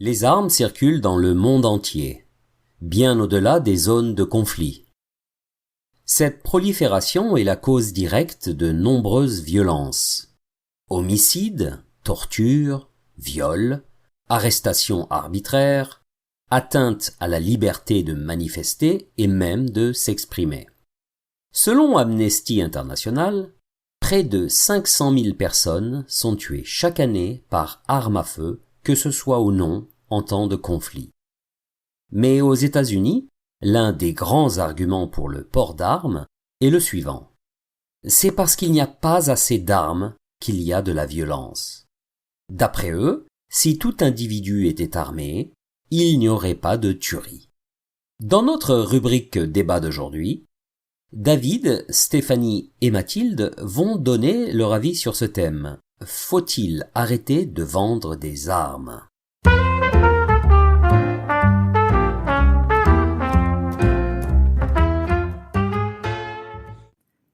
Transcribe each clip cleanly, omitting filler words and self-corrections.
Les armes circulent dans le monde entier, bien au-delà des zones de conflit. Cette prolifération est la cause directe de nombreuses violences. Homicides, tortures, viols, arrestations arbitraires, atteinte à la liberté de manifester et même de s'exprimer. Selon Amnesty International, près de 500 000 personnes sont tuées chaque année par arme à feu, que ce soit ou non en temps de conflit. Mais aux États-Unis, l'un des grands arguments pour le port d'armes est le suivant. C'est parce qu'il n'y a pas assez d'armes qu'il y a de la violence. D'après eux, si tout individu était armé, il n'y aurait pas de tuerie. Dans notre rubrique débat d'aujourd'hui, David, Stéphanie et Mathilde vont donner leur avis sur ce thème. Faut-il arrêter de vendre des armes ?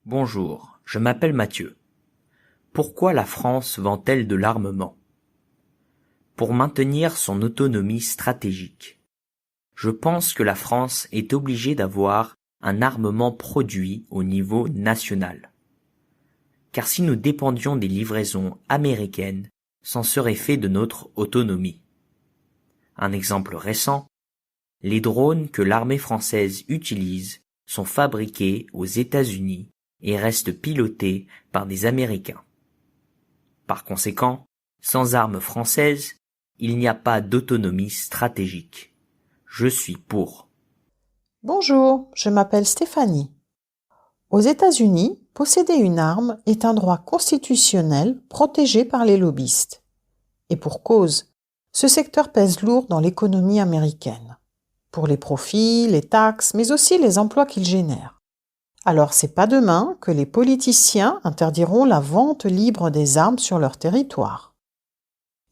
Bonjour, je m'appelle Mathieu. Pourquoi la France vend-elle de l'armement ? Pour maintenir son autonomie stratégique. Je pense que la France est obligée d'avoir un armement produit au niveau national. Car si nous dépendions des livraisons américaines, c'en serait fait de notre autonomie. Un exemple récent, les drones que l'armée française utilise sont fabriqués aux États-Unis et restent pilotés par des Américains. Par conséquent, sans armes françaises, il n'y a pas d'autonomie stratégique. Je suis pour. Bonjour, je m'appelle Stéphanie. Aux États-Unis, posséder une arme est un droit constitutionnel protégé par les lobbyistes. Et pour cause, ce secteur pèse lourd dans l'économie américaine. Pour les profits, les taxes, mais aussi les emplois qu'il génère. Alors c'est pas demain que les politiciens interdiront la vente libre des armes sur leur territoire.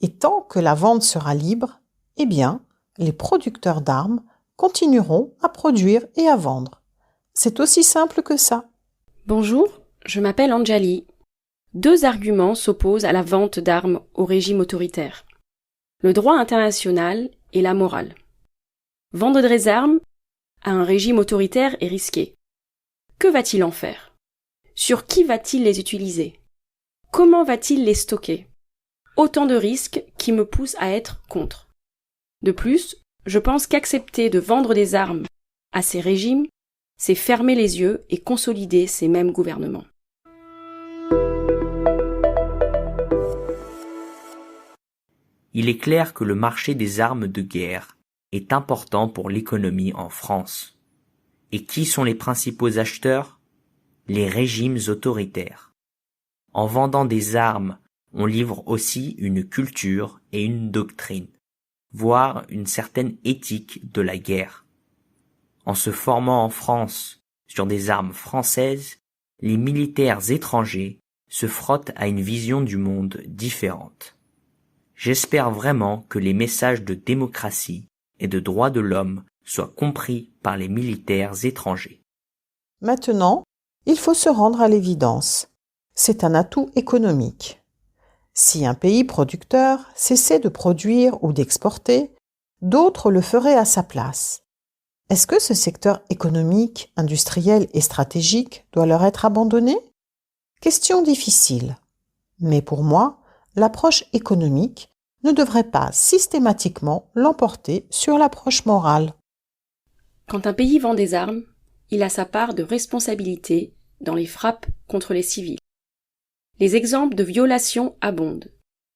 Et tant que la vente sera libre, eh bien, les producteurs d'armes continueront à produire et à vendre. C'est aussi simple que ça. Bonjour, je m'appelle Anjali. 2 arguments s'opposent à la vente d'armes au régime autoritaire. Le droit international et la morale. Vendre des armes à un régime autoritaire est risqué. Que va-t-il en faire ? Sur qui va-t-il les utiliser ? Comment va-t-il les stocker ? Autant de risques qui me poussent à être contre. De plus, je pense qu'accepter de vendre des armes à ces régimes, c'est fermer les yeux et consolider ces mêmes gouvernements. Il est clair que le marché des armes de guerre est important pour l'économie en France. Et qui sont les principaux acheteurs ? Les régimes autoritaires. En vendant des armes, on livre aussi une culture et une doctrine, voire une certaine éthique de la guerre. En se formant en France sur des armes françaises, les militaires étrangers se frottent à une vision du monde différente. J'espère vraiment que les messages de démocratie et de droits de l'homme soient compris par les militaires étrangers. Maintenant, il faut se rendre à l'évidence. C'est un atout économique. Si un pays producteur cessait de produire ou d'exporter, d'autres le feraient à sa place. Est-ce que ce secteur économique, industriel et stratégique doit leur être abandonné ? Question difficile. Mais pour moi, l'approche économique ne devrait pas systématiquement l'emporter sur l'approche morale. Quand un pays vend des armes, il a sa part de responsabilité dans les frappes contre les civils. Les exemples de violations abondent.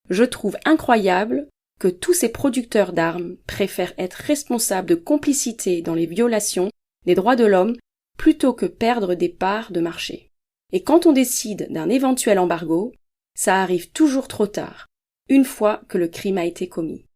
Je trouve incroyable que tous ces producteurs d'armes préfèrent être responsables de complicité dans les violations des droits de l'homme plutôt que perdre des parts de marché. Et quand on décide d'un éventuel embargo, ça arrive toujours trop tard, une fois que le crime a été commis.